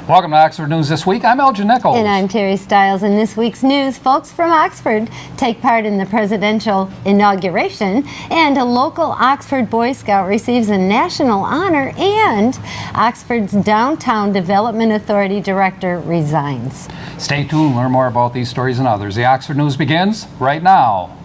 Welcome to Oxford News This Week. I'm Elgin Nichols. And I'm Terry Stiles. In this week's news, folks from Oxford take part in the presidential inauguration, and a local Oxford Boy Scout receives a national honor, and Oxford's Downtown Development Authority director resigns. Stay tuned to learn more about these stories and others. The Oxford News begins right now.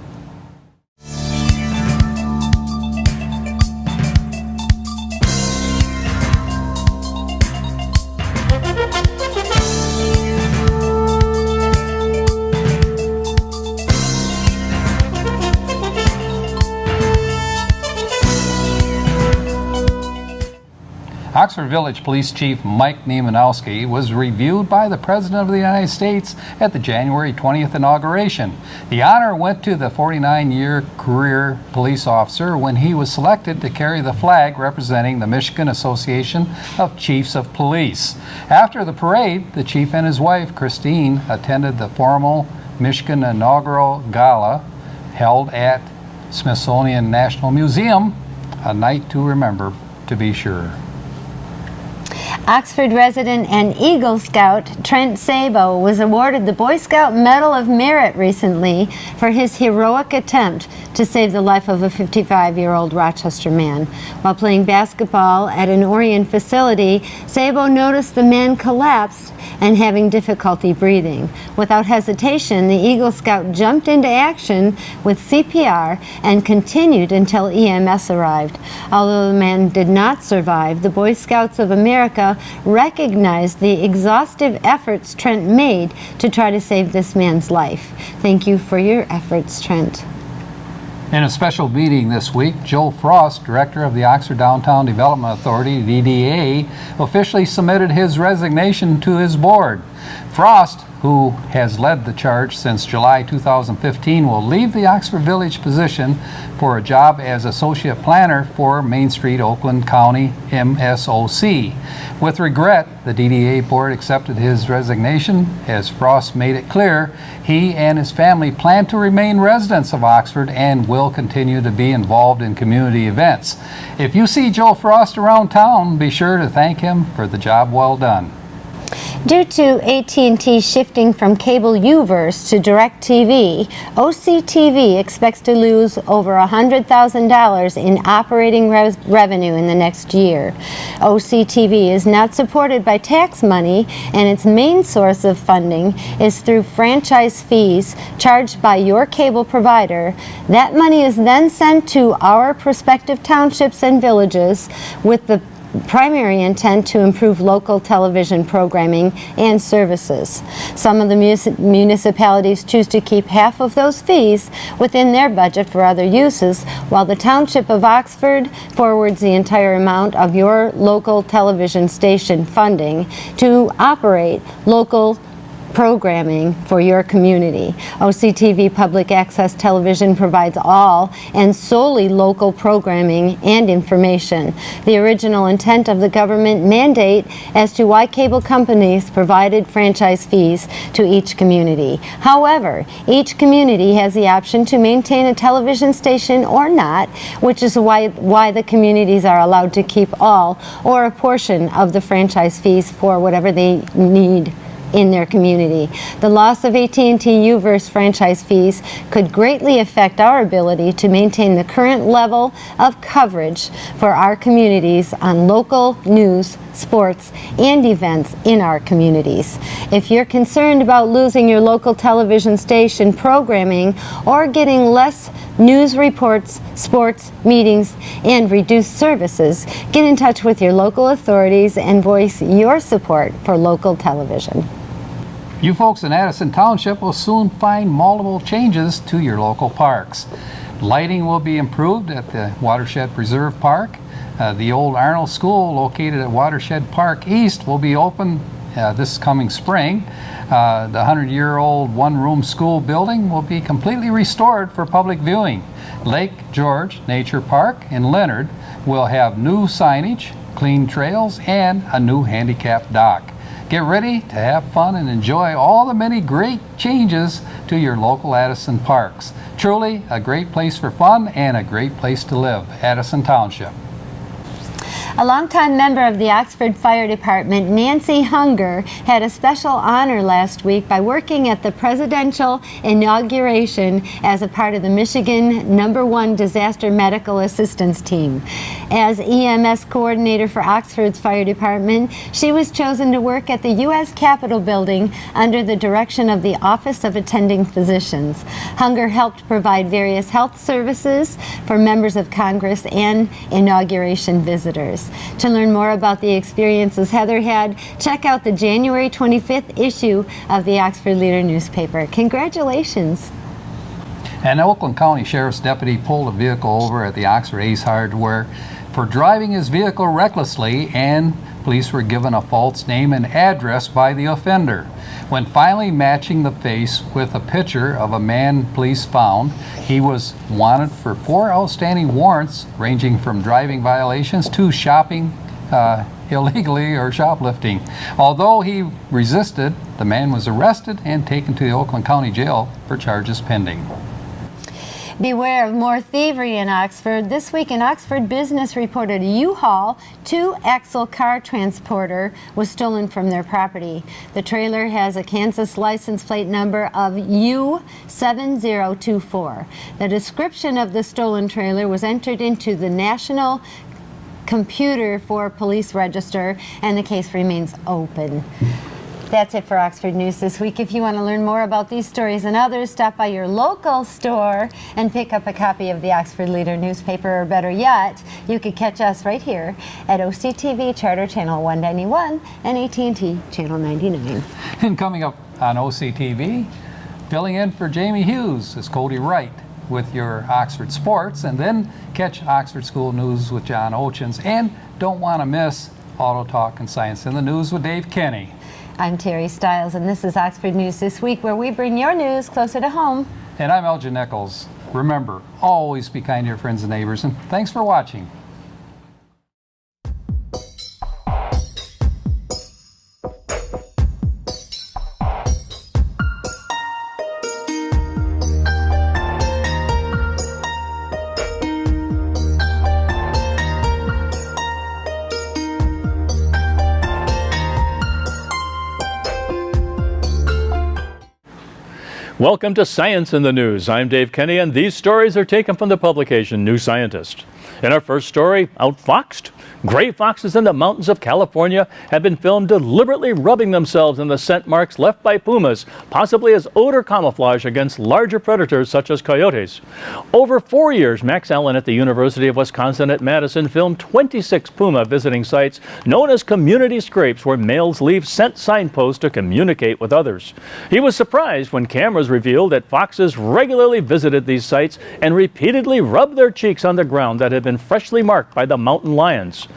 Oxford Village Police Chief Mike Niemanowski was reviewed by the President of the United States at the January 20th inauguration. The honor went to the 49-year career police officer when he was selected to carry the flag representing the Michigan Association of Chiefs of Police. After the parade, the chief and his wife, Christine, attended the formal Michigan inaugural gala held at Smithsonian National Museum, a night to remember, to be sure. Oxford resident and Eagle Scout Trent Sabo was awarded the Boy Scout Medal of Merit recently for his heroic attempt to save the life of a 55-year-old Rochester man. While playing basketball at an Orion facility, Sabo noticed the man collapsed and having difficulty breathing. Without hesitation, the Eagle Scout jumped into action with CPR and continued until EMS arrived. Although the man did not survive, the Boy Scouts of America recognized the exhaustive efforts Trent made to try to save this man's life. Thank you for your efforts, Trent. In a special meeting this week, Joe Frost, director of the Oxford Downtown Development Authority, DDA, officially submitted his resignation to his board. Frost, who has led the charge since July 2015, will leave the Oxford Village position for a job as associate planner for Main Street, Oakland County, MSOC. With regret, the DDA board accepted his resignation as Frost made it clear he and his family plan to remain residents of Oxford and will continue to be involved in community events. If you see Joe Frost around town, be sure to thank him for the job well done. Due to AT&T shifting from cable UVerse to DirecTV, OCTV expects to lose over $100,000 in operating revenue in the next year. OCTV is not supported by tax money, and its main source of funding is through franchise fees charged by your cable provider. That money is then sent to our prospective townships and villages with the primary intent to improve local television programming and services. Some of the municipalities choose to keep half of those fees within their budget for other uses, while the Township of Oxford forwards the entire amount of your local television station funding to operate local programming for your community. OCTV Public Access Television provides all and solely local programming and information. The original intent of the government mandate as to why cable companies provided franchise fees to each community. However, each community has the option to maintain a television station or not, which is why the communities are allowed to keep all or a portion of the franchise fees for whatever they need in their community. The loss of AT&T UVerse franchise fees could greatly affect our ability to maintain the current level of coverage for our communities on local news, sports, and events in our communities. If you're concerned about losing your local television station programming or getting less news reports, sports, meetings, and reduced services, get in touch with your local authorities and voice your support for local television. You folks in Addison Township will soon find multiple changes to your local parks. Lighting will be improved at the Watershed Preserve Park. The old Arnold School, located at Watershed Park East, will be open this coming spring. The 100-year-old one-room school building will be completely restored for public viewing. Lake George Nature Park in Leonard will have new signage, clean trails, and a new handicap dock. Get ready to have fun and enjoy all the many great changes to your local Addison parks. Truly a great place for fun and a great place to live, Addison Township. A longtime member of the Oxford Fire Department, Nancy Hunger, had a special honor last week by working at the presidential inauguration as a part of the Michigan #1 Disaster Medical Assistance Team. As EMS coordinator for Oxford's fire department, she was chosen to work at the U.S. Capitol building under the direction of the Office of Attending Physicians. Hunger helped provide various health services for members of Congress and inauguration visitors. To learn more about the experiences Heather had, check out the January 25th issue of the Oxford Leader newspaper. Congratulations. An Oakland County Sheriff's deputy pulled a vehicle over at the Oxford Ace Hardware for driving his vehicle recklessly, and police were given a false name and address by the offender. When finally matching the face with a picture of a man police found, he was wanted for 4 outstanding warrants ranging from driving violations to shopping illegally or shoplifting. Although he resisted, the man was arrested and taken to the Oakland County Jail for charges pending. Beware of more thievery in Oxford. This week, an Oxford business reported a U-Haul 2-axle car transporter was stolen from their property. The trailer has a Kansas license plate number of U7024. The description of the stolen trailer was entered into the National Computer for Police Register, and the case remains open. That's it for Oxford News this week. If you want to learn more about these stories and others, stop by your local store and pick up a copy of the Oxford Leader newspaper, or better yet, you could catch us right here at OCTV Charter Channel 191 and AT&T Channel 99. And coming up on OCTV, filling in for Jamie Hughes is Cody Wright with your Oxford Sports, and then catch Oxford School News with John Ochins, and don't want to miss Auto Talk and Science in the News with Dave Kenny. I'm Terry Stiles, and this is Oxford News This Week, where we bring your news closer to home. And I'm Elgin Nichols. Remember, always be kind to your friends and neighbors, and thanks for watching. Welcome to Science in the News. I'm Dave Kenny, and these stories are taken from the publication New Scientist. In our first story, outfoxed. Gray foxes in the mountains of California have been filmed deliberately rubbing themselves in the scent marks left by pumas, possibly as odor camouflage against larger predators such as coyotes. Over 4 years, Max Allen at the University of Wisconsin at Madison filmed 26 puma visiting sites known as community scrapes, where males leave scent signposts to communicate with others. He was surprised when cameras revealed that foxes regularly visited these sites and repeatedly rubbed their cheeks on the ground that had been freshly marked by the mountain lions.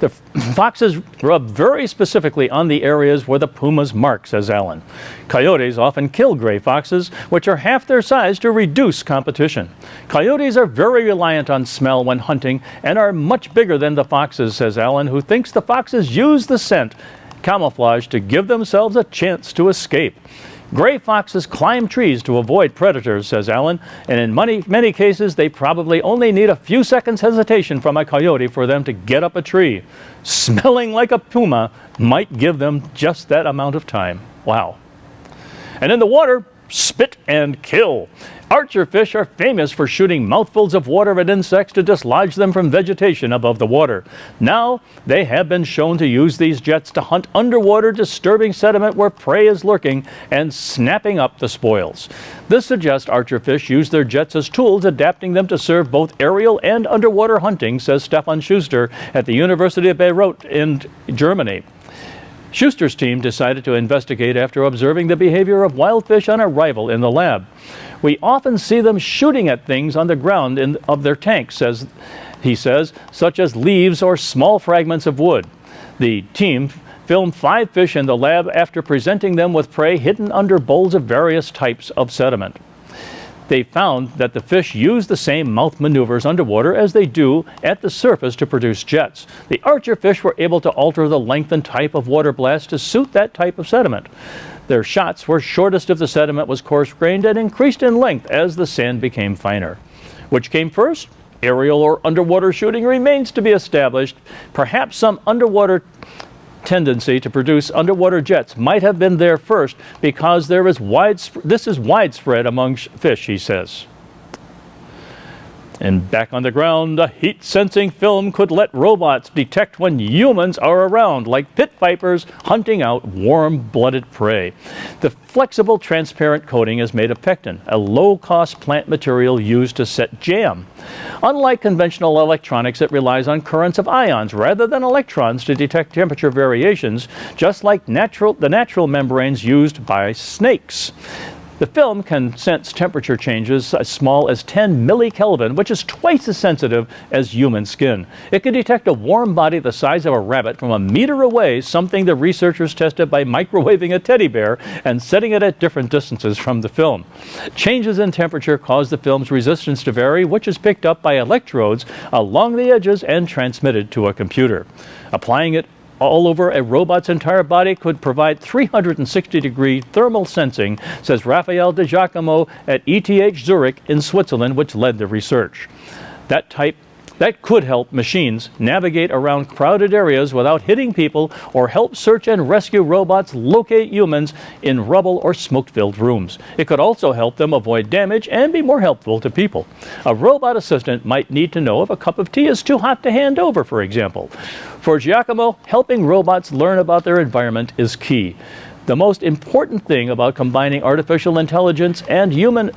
The foxes rub very specifically on the areas where the pumas mark, says Allen. Coyotes often kill gray foxes, which are half their size, to reduce competition. Coyotes are very reliant on smell when hunting and are much bigger than the foxes, says Allen, who thinks the foxes use the scent camouflage to give themselves a chance to escape. Gray foxes climb trees to avoid predators, says Allen, and in many cases they probably only need a few seconds hesitation from a coyote for them to get up a tree. Smelling like a puma might give them just that amount of time. Wow. And in the water, spit and kill. Archerfish are famous for shooting mouthfuls of water at insects to dislodge them from vegetation above the water. Now, they have been shown to use these jets to hunt underwater, disturbing sediment where prey is lurking and snapping up the spoils. This suggests archerfish use their jets as tools, adapting them to serve both aerial and underwater hunting, says Stefan Schuster at the University of Bayreuth in Germany. Schuster's team decided to investigate after observing the behavior of wild fish on arrival in the lab. We often see them shooting at things on the ground of their tanks, he says, such as leaves or small fragments of wood. The team filmed 5 fish in the lab after presenting them with prey hidden under bowls of various types of sediment. They found that the fish use the same mouth maneuvers underwater as they do at the surface to produce jets. The archerfish were able to alter the length and type of water blast to suit that type of sediment. Their shots were shortest if the sediment was coarse-grained and increased in length as the sand became finer. Which came first? Aerial or underwater shooting remains to be established. Perhaps some underwater tendency to produce underwater jets might have been there first because this is widespread among fish, he says. And back on the ground, a heat-sensing film could let robots detect when humans are around, like pit vipers hunting out warm-blooded prey. The flexible, transparent coating is made of pectin, a low-cost plant material used to set jam. Unlike conventional electronics, it relies on currents of ions rather than electrons to detect temperature variations, just like the natural membranes used by snakes. The film can sense temperature changes as small as 10 millikelvin, which is twice as sensitive as human skin. It can detect a warm body the size of a rabbit from a meter away, something the researchers tested by microwaving a teddy bear and setting it at different distances from the film. Changes in temperature cause the film's resistance to vary, which is picked up by electrodes along the edges and transmitted to a computer. Applying it all over a robot's entire body could provide 360-degree thermal sensing, says Raphael De Giacomo at ETH Zurich in Switzerland, which led the research. That could help machines navigate around crowded areas without hitting people, or help search and rescue robots locate humans in rubble or smoke-filled rooms. It could also help them avoid damage and be more helpful to people. A robot assistant might need to know if a cup of tea is too hot to hand over, for example. For Giacomo, helping robots learn about their environment is key. The most important thing about combining artificial intelligence and humanoid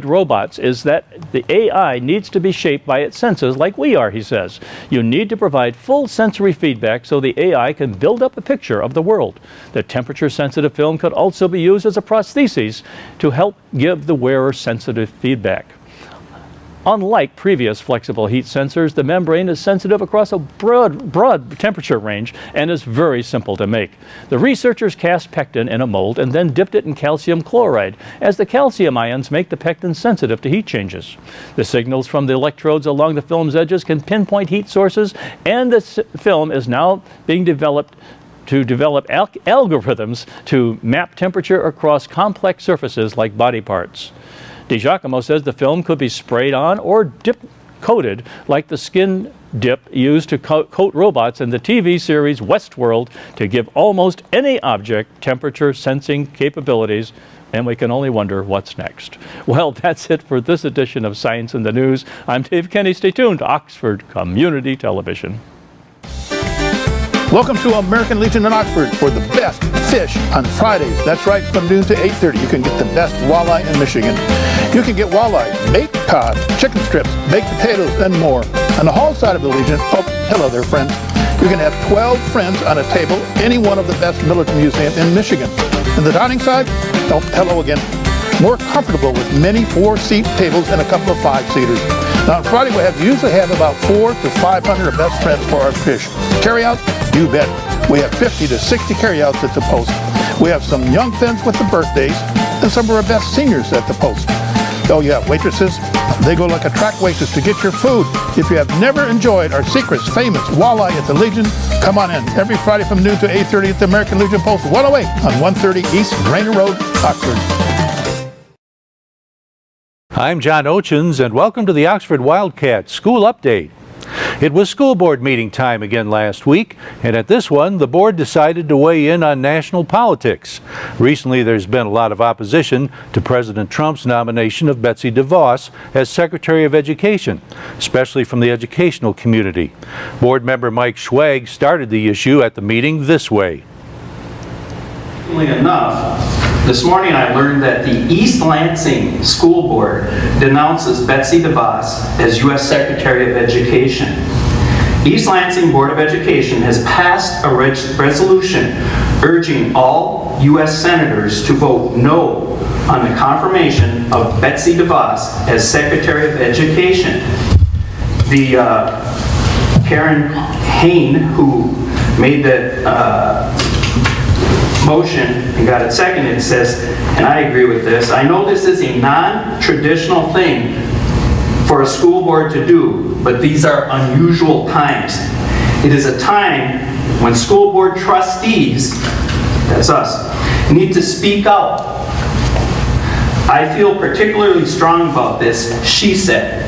robots is that the AI needs to be shaped by its senses like we are, he says. You need to provide full sensory feedback so the AI can build up a picture of the world. The temperature-sensitive film could also be used as a prosthesis to help give the wearer sensitive feedback. Unlike previous flexible heat sensors, the membrane is sensitive across a broad temperature range and is very simple to make. The researchers cast pectin in a mold and then dipped it in calcium chloride, as the calcium ions make the pectin sensitive to heat changes. The signals from the electrodes along the film's edges can pinpoint heat sources, and the film is now being developed algorithms to map temperature across complex surfaces like body parts. De Giacomo says the film could be sprayed on or coated like the skin dip used to coat robots in the TV series Westworld to give almost any object temperature sensing capabilities, and we can only wonder what's next. Well, that's it for this edition of Science in the News. I'm Dave Kenny. Stay tuned to Oxford Community Television. Welcome to American Legion in Oxford for the best fish on Fridays. That's right, from noon to 8:30. You can get the best walleye in Michigan. You can get walleye, baked cod, chicken strips, baked potatoes, and more. On the hall side of the Legion, oh, hello there, friends. You can have 12 friends on a table, any one of the best military museums in Michigan. And the dining side, oh, hello again. More comfortable with many 4-seat tables and a couple of 5-seaters. Now on Friday we usually have about 400 to 500 best friends for our fish. Carry-out? You bet. We have 50 to 60 carry-outs at the post. We have some young friends with the birthdays and some of our best seniors at the post. Oh yeah, waitresses, they go like a track waitress to get your food. If you have never enjoyed our secret famous walleye at the Legion, come on in every Friday from noon to 8:30 at the American Legion Post 108 on 130 East Rainer Road, Oxford. I'm John Ochins, and welcome to the Oxford Wildcat School Update. It was school board meeting time again last week, and at this one, the board decided to weigh in on national politics. Recently, there's been a lot of opposition to President Trump's nomination of Betsy DeVos as Secretary of Education, especially from the educational community. Board member Mike Schwag started the issue at the meeting this way. Enough, this morning I learned that the East Lansing School Board denounces Betsy DeVos as U.S. Secretary of Education. East Lansing Board of Education has passed a resolution urging all U.S. senators to vote no on the confirmation of Betsy DeVos as Secretary of Education. The Karen Hain, who made the motion and got it seconded, says, and I agree with this, I know this is a non-traditional thing for a school board to do, but these are unusual times. It is a time when school board trustees, that's us, need to speak out. I feel particularly strong about this, she said.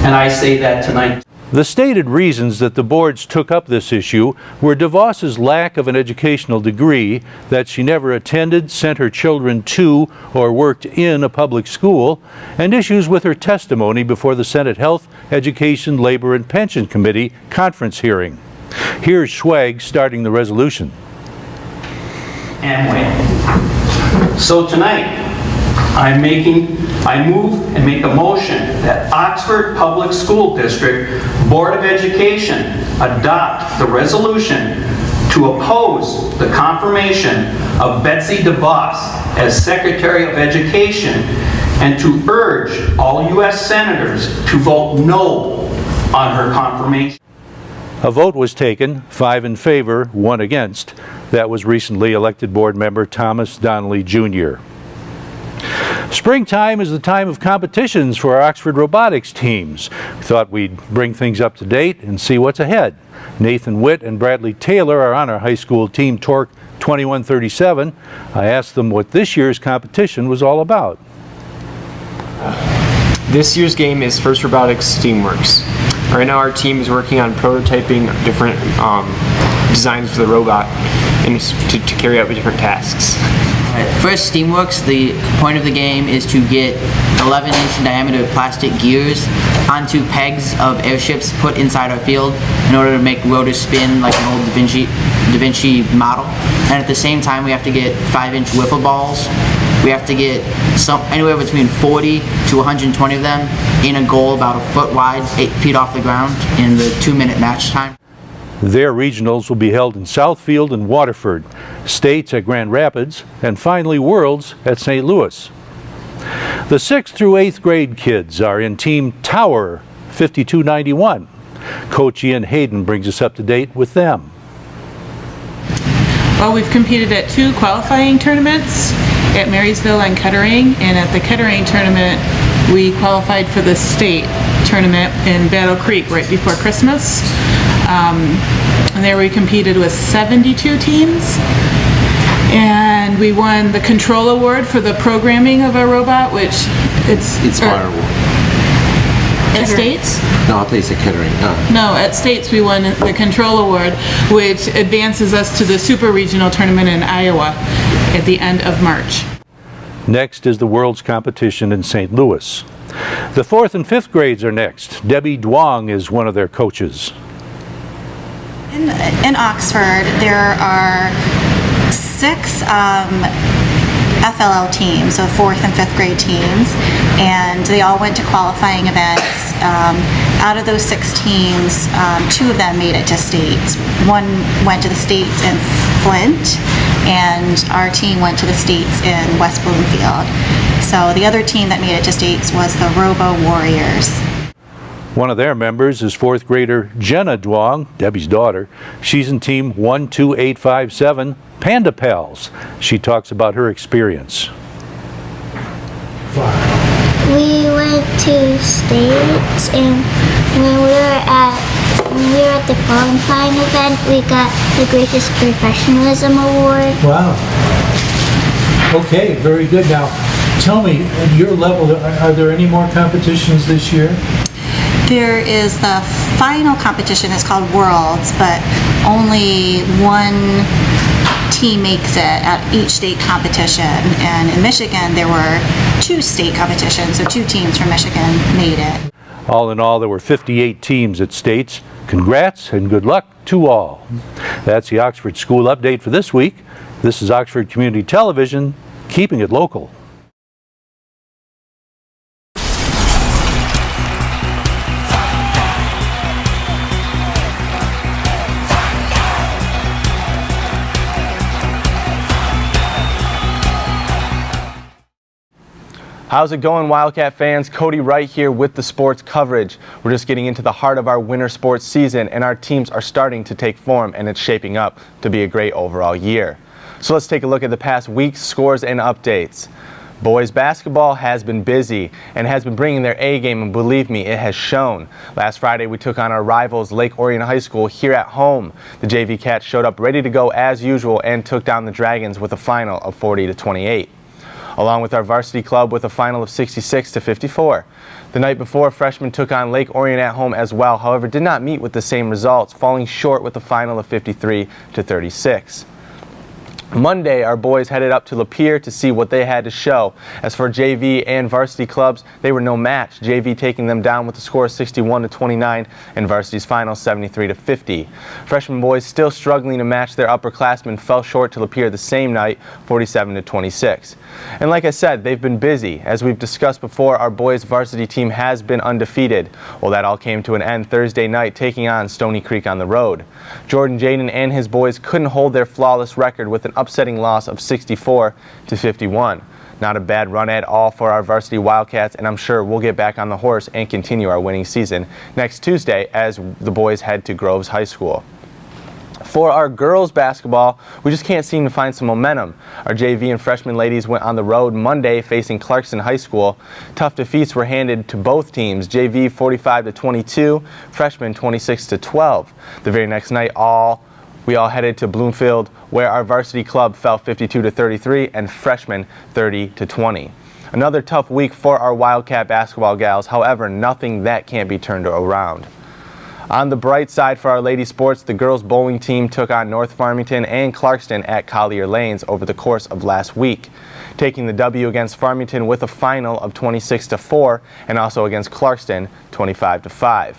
And I say that tonight. The stated reasons that the boards took up this issue were DeVos's lack of an educational degree, that she never attended, sent her children to, or worked in a public school, and issues with her testimony before the Senate Health, Education, Labor, and Pension Committee conference hearing. Here's Schwag starting the resolution. Amway. So tonight, I move and make a motion that Oxford Public School District Board of Education adopt the resolution to oppose the confirmation of Betsy DeVos as Secretary of Education and to urge all U.S. senators to vote no on her confirmation. A vote was taken, 5 in favor, 1 against. That was recently elected board member Thomas Donnelly Jr. Springtime is the time of competitions for our Oxford robotics teams. We thought we'd bring things up to date and see what's ahead. Nathan Witt and Bradley Taylor are on our high school team Torque 2137. I asked them what this year's competition was all about. This year's game is First Robotics Steamworks. Right now our team is working on prototyping different designs for the robot and to carry out the different tasks. First, Steamworks, the point of the game is to get 11-inch diameter plastic gears onto pegs of airships put inside our field in order to make rotors spin like an old Da Vinci model. And at the same time, we have to get 5-inch wiffle balls. We have to get anywhere between 40 to 120 of them in a goal about a foot wide, 8 feet off the ground in the 2-minute match time. Their regionals will be held in Southfield and Waterford, states at Grand Rapids, and finally Worlds at St. Louis. The 6th through 8th grade kids are in Team Tower 5291. Coach Ian Hayden brings us up to date with them. Well, we've competed at 2 qualifying tournaments at Marysville and Kettering, and at the Kettering tournament we qualified for the state tournament in Battle Creek right before Christmas. And there we competed with 72 teams, and we won the Control Award for the programming of our robot, which it's Inspire Award. At States? No, I think it's at Kettering. No, at States we won the Control Award, which advances us to the Super Regional Tournament in Iowa at the end of March. Next is the World's competition in St. Louis. The 4th and 5th grades are next. Debbie Duong is one of their coaches. In Oxford, there are 6 FLL teams, so 4th and 5th grade teams, and they all went to qualifying events. Out of those 6 teams, 2 of them made it to states. One went to the states in Flint, and our team went to the states in West Bloomfield. So the other team that made it to states was the Robo Warriors. One of their members is 4th grader Jenna Duong, Debbie's daughter. She's in Team 12857, Panda Pals. She talks about her experience. We went to states, and when we were at the qualifying event, we got the Greatest Professionalism Award. Wow. Okay, very good. Now, tell me, at your level, are there any more competitions this year? There is the final competition. It's called Worlds, but only one team makes it at each state competition. And in Michigan, there were 2 state competitions, so 2 teams from Michigan made it. All in all, there were 58 teams at states. Congrats and good luck to all. That's the Oxford School Update for this week. This is Oxford Community Television, keeping it local. How's it going, Wildcat fans? Cody Wright here with the sports coverage. We're just getting into the heart of our winter sports season, and our teams are starting to take form, and it's shaping up to be a great overall year. So let's take a look at the past week's scores and updates. Boys basketball has been busy and has been bringing their A game, and believe me, it has shown. Last Friday we took on our rivals Lake Orion High School here at home. The JV Cats showed up ready to go as usual and took down the Dragons with a final of 40-28. along with our varsity club with a final of 66-54. The night before, freshmen took on Lake Orion at home as well, however did not meet with the same results, falling short with a final of 53-36. Monday, our boys headed up to Lapeer to see what they had to show. As for JV and varsity clubs, they were no match, JV taking them down with a score of 61-29 and varsity's final 73-50. Freshman boys still struggling to match their upperclassmen fell short to Lapeer the same night, 47-26. And like I said, they've been busy. As we've discussed before, our boys varsity team has been undefeated. Well, that all came to an end Thursday night, taking on Stony Creek on the road. Jordan Jaden and his boys couldn't hold their flawless record with an upsetting loss of 64-51. Not a bad run at all for our varsity Wildcats, and I'm sure we'll get back on the horse and continue our winning season next Tuesday as the boys head to Groves High School. For our girls basketball, we just can't seem to find some momentum. Our JV and freshman ladies went on the road Monday facing Clarkston High School. Tough defeats were handed to both teams, JV 45-22, freshmen 26-12. The very next night, we all headed to Bloomfield, where our varsity club fell 52-33 and freshmen 30-20. Another tough week for our Wildcat basketball gals, however, nothing that can't be turned around. On the bright side for our lady sports, the girls bowling team took on North Farmington and Clarkston at Collier Lanes over the course of last week, taking the W against Farmington with a final of 26-4 and also against Clarkston 25-5.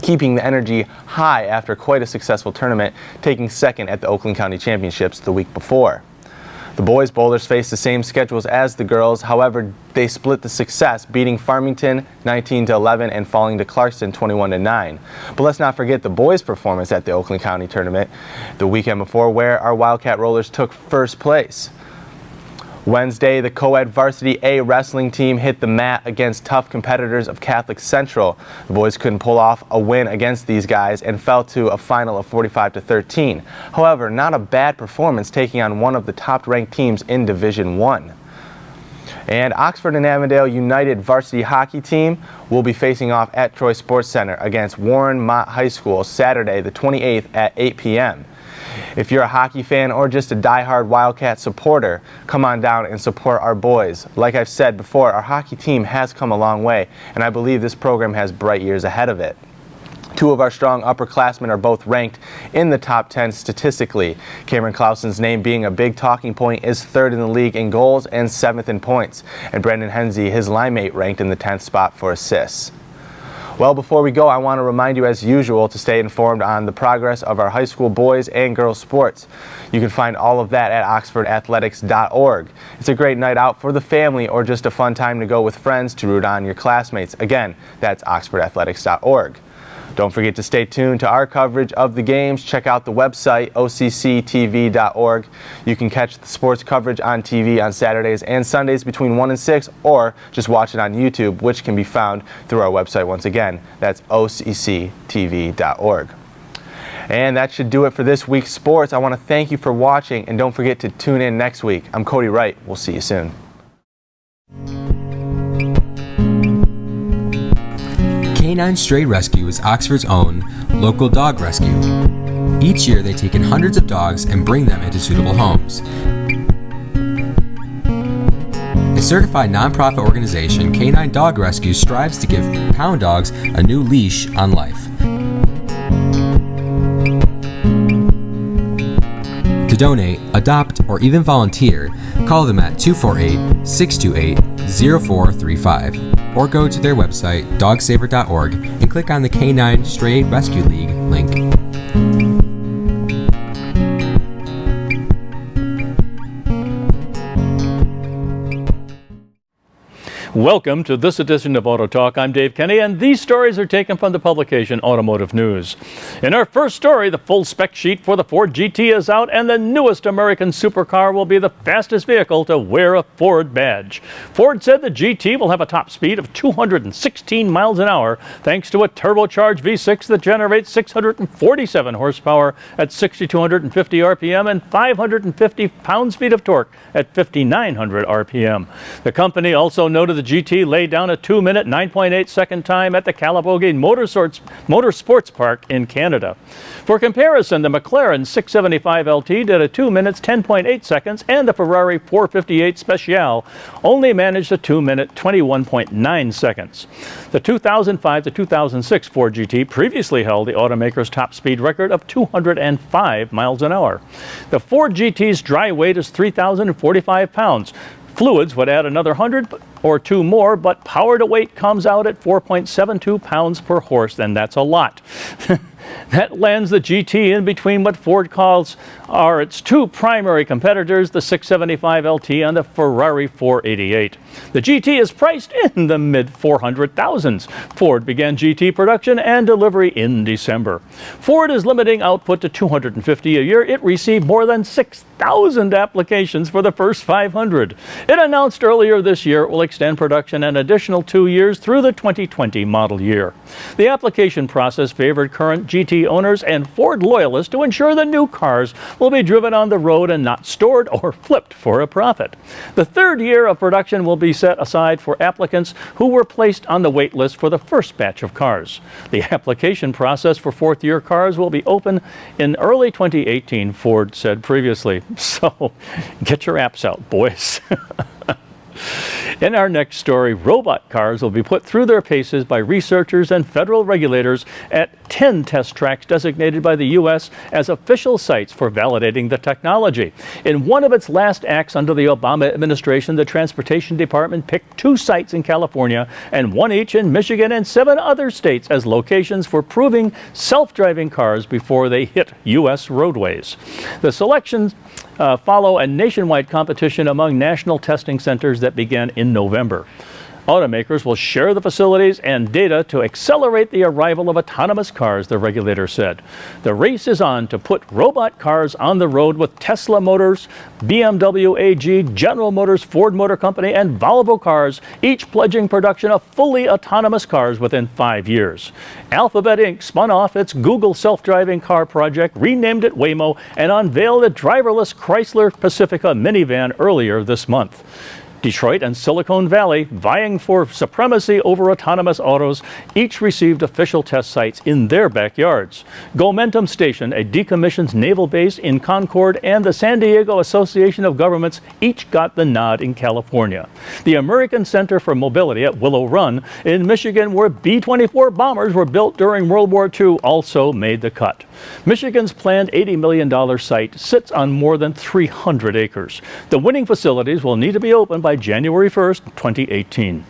Keeping the energy high after quite a successful tournament, taking second at the Oakland County Championships the week before. The boys bowlers faced the same schedules as the girls, however, they split the success, beating Farmington 19-11 and falling to Clarkston 21-9. But let's not forget the boys' performance at the Oakland County tournament the weekend before, where our Wildcat Rollers took first place. Wednesday, the co-ed varsity A wrestling team hit the mat against tough competitors of Catholic Central. The boys couldn't pull off a win against these guys and fell to a final of 45-13. However, not a bad performance taking on one of the top-ranked teams in Division I. And Oxford and Avondale United varsity hockey team will be facing off at Troy Sports Center against Warren Mott High School Saturday the 28th at 8 p.m. If you're a hockey fan or just a diehard Wildcat supporter, come on down and support our boys. Like I've said before, our hockey team has come a long way, and I believe this program has bright years ahead of it. Two of our strong upperclassmen are both ranked in the top 10 statistically. Cameron Clausen's name being a big talking point is third in the league in goals and seventh in points. And Brendan Hensey, his line mate, ranked in the 10th spot for assists. Well, before we go, I want to remind you as usual to stay informed on the progress of our high school boys and girls sports. You can find all of that at oxfordathletics.org. It's a great night out for the family or just a fun time to go with friends to root on your classmates. Again, that's oxfordathletics.org. Don't forget to stay tuned to our coverage of the games. Check out the website, occtv.org. You can catch the sports coverage on TV on Saturdays and Sundays between 1 and 6, or just watch it on YouTube, which can be found through our website once again. That's occtv.org. And that should do it for this week's sports. I want to thank you for watching, and don't forget to tune in next week. I'm Cody Wright. We'll see you soon. K9 Stray Rescue is Oxford's own local dog rescue. Each year they take in hundreds of dogs and bring them into suitable homes. A certified nonprofit organization, K9 Dog Rescue strives to give pound dogs a new leash on life. To donate, adopt, or even volunteer, call them at 248-628-0435 or go to their website, dogsaver.org, and click on the K9 Stray Rescue League link. Welcome to this edition of Auto Talk. I'm Dave Kenny, and these stories are taken from the publication Automotive News. In our first story, the full spec sheet for the Ford GT is out, and the newest American supercar will be the fastest vehicle to wear a Ford badge. Ford said the GT will have a top speed of 216 miles an hour thanks to a turbocharged V6 that generates 647 horsepower at 6,250 RPM and 550 pounds-feet of torque at 5,900 RPM. The company also noted the GT laid down a 2-minute, 9.8-second time at the Calabogie Motorsports Park in Canada. For comparison, the McLaren 675 LT did a 2 minutes, 10.8 seconds, and the Ferrari 458 Speciale only managed a 2-minute, 21.9 seconds. The 2005 to 2006 Ford GT previously held the automaker's top speed record of 205 miles an hour. The Ford GT's dry weight is 3,045 pounds. Fluids would add another 100 or 2 more, but power to weight comes out at 4.72 pounds per horse, and that's a lot. That lands the GT in between what Ford calls are its two primary competitors, the 675 LT and the Ferrari 488. The GT is priced in the mid-400,000s. Ford began GT production and delivery in December. Ford is limiting output to 250 a year. It received more than 6,000 applications for the first 500. It announced earlier this year it will extend production an additional 2 years through the 2020 model year. The application process favored current GT owners and Ford loyalists to ensure the new cars will be driven on the road and not stored or flipped for a profit. The third year of production will be set aside for applicants who were placed on the wait list for the first batch of cars. The application process for fourth-year cars will be open in early 2018, Ford said previously. So get your apps out, boys. In our next story, robot cars will be put through their paces by researchers and federal regulators at 10 test tracks designated by the U.S. as official sites for validating the technology. In one of its last acts under the Obama administration, the Transportation Department picked 2 sites in California and 1 each in Michigan and 7 other states as locations for proving self-driving cars before they hit U.S. roadways. The selections follow a nationwide competition among national testing centers that began in November. Automakers will share the facilities and data to accelerate the arrival of autonomous cars, the regulator said. The race is on to put robot cars on the road with Tesla Motors, BMW AG, General Motors, Ford Motor Company, and Volvo Cars, each pledging production of fully autonomous cars within 5 years. Alphabet Inc. spun off its Google self-driving car project, renamed it Waymo, and unveiled a driverless Chrysler Pacifica minivan earlier this month. Detroit and Silicon Valley, vying for supremacy over autonomous autos, each received official test sites in their backyards. Gomentum Station, a decommissioned naval base in Concord, and the San Diego Association of Governments each got the nod in California. The American Center for Mobility at Willow Run in Michigan, where B-24 bombers were built during World War II, also made the cut. Michigan's planned $80 million site sits on more than 300 acres. The winning facilities will need to be opened by January 1st, 2018.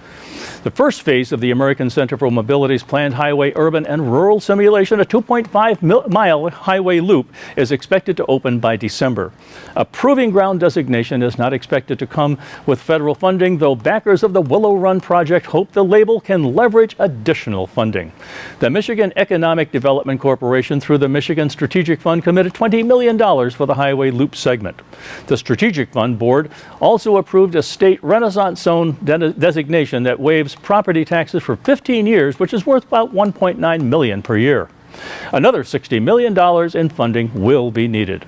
The first phase of the American Center for Mobility's planned highway, urban, and rural simulation, a 2.5-mile highway loop, is expected to open by December. A proving ground designation is not expected to come with federal funding, though backers of the Willow Run project hope the label can leverage additional funding. The Michigan Economic Development Corporation, through the Michigan Strategic Fund, committed $20 million for the highway loop segment. The Strategic Fund board also approved a state Renaissance Zone designation that waives property taxes for 15 years, which is worth about $1.9 million per year. Another $60 million in funding will be needed.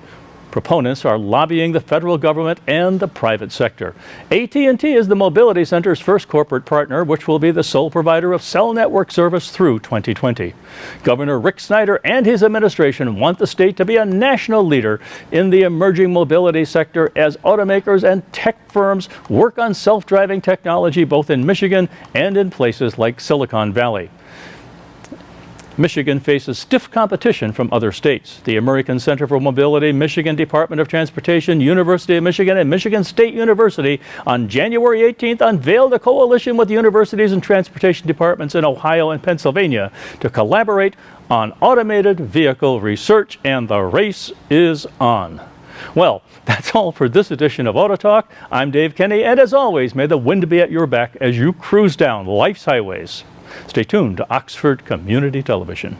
Proponents are lobbying the federal government and the private sector. AT&T is the Mobility Center's first corporate partner, which will be the sole provider of cell network service through 2020. Governor Rick Snyder and his administration want the state to be a national leader in the emerging mobility sector as automakers and tech firms work on self-driving technology both in Michigan and in places like Silicon Valley. Michigan faces stiff competition from other states. The American Center for Mobility, Michigan Department of Transportation, University of Michigan, and Michigan State University on January 18th unveiled a coalition with universities and transportation departments in Ohio and Pennsylvania to collaborate on automated vehicle research, and the race is on. Well, that's all for this edition of Auto Talk. I'm Dave Kenny, and as always, may the wind be at your back as you cruise down life's highways. Stay tuned to Oxford Community Television.